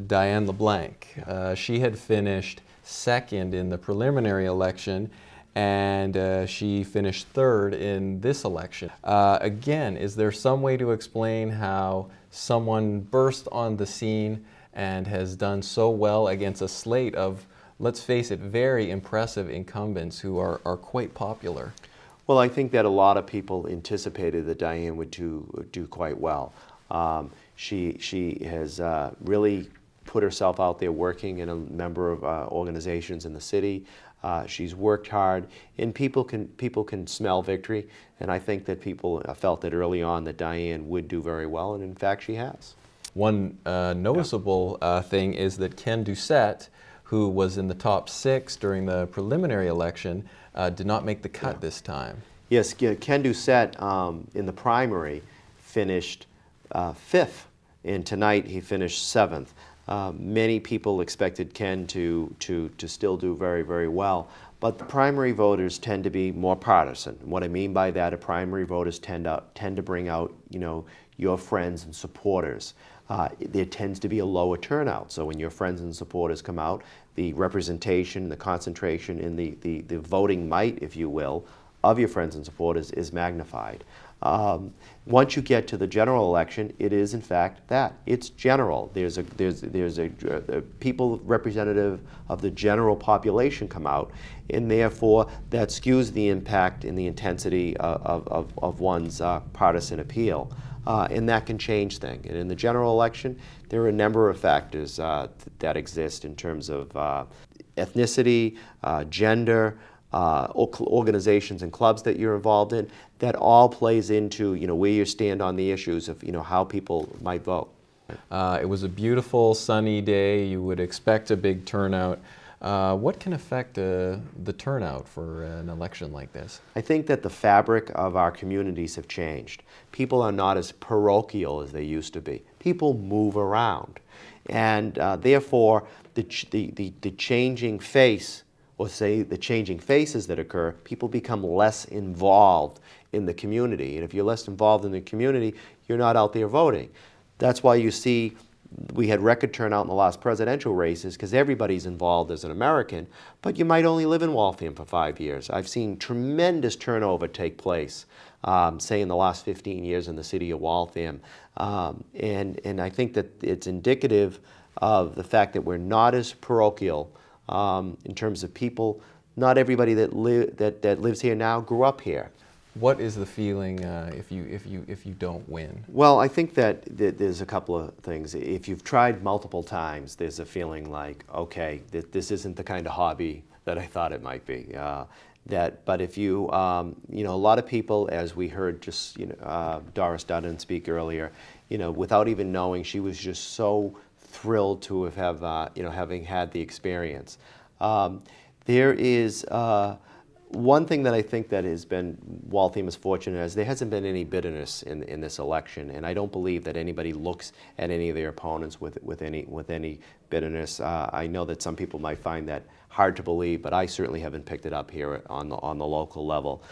Diane LeBlanc. She had finished second in the preliminary election, and she finished third in this election. Again, is there some way to explain how someone burst on the scene and has done so well against a slate of, let's face it, very impressive incumbents who are quite popular? Well, I think that a lot of people anticipated that Diane would do quite well. She has really put herself out there working in a number of organizations in the city. She's worked hard, and people can smell victory. And I think that people felt that early on that Diane would do very well, and in fact, she has. One noticeable thing is that Ken Doucette, who was in the top 6 during the preliminary election, did not make the cut this time. Yes, Ken Doucette in the primary finished 5th, and tonight he finished 7th. Many people expected Ken to still do very, very well, but the primary voters tend to be more partisan. What I mean by that, primary voters tend to bring out, your friends and supporters. There tends to be a lower turnout, so when your friends and supporters come out, the representation, the concentration in the voting might, if you will, of your friends and supporters is magnified. Once you get to the general election, it is in fact that. It's general. There's a people representative of the general population come out, and therefore that skews the impact and the intensity of one's partisan appeal. And that can change things. And in the general election, there are a number of factors that exist in terms of ethnicity, gender, organizations and clubs that you're involved in, that all plays into where you stand on the issues of how people might vote. It was a beautiful sunny day. You would expect a big turnout. What can affect the turnout for an election like this? I think that the fabric of our communities have changed. People are not as parochial as they used to be. People move around, and therefore the changing face, or say the changing faces that occur, people become less involved in the community. And if you're less involved in the community, you're not out there voting. That's why you see we had record turnout in the last presidential races, because everybody's involved as an American, but you might only live in Waltham for 5 years. I've seen tremendous turnover take place, say in the last 15 years in the city of Waltham. And I think that it's indicative of the fact that we're not as parochial in terms of people. Not everybody that lives here now grew up here. What is the feeling if you don't win? Well, I think that there's a couple of things. If you've tried multiple times, there's a feeling like, okay, this isn't the kind of hobby that I thought it might be. But if you, a lot of people, as we heard just Doris Dutton speak earlier, without even knowing, she was just so thrilled to have having had the experience. There is one thing that I think that has been Waltham is fortunate as there hasn't been any bitterness in this election, and I don't believe that anybody looks at any of their opponents with any bitterness. I know that some people might find that hard to believe, but I certainly haven't picked it up here on the local level.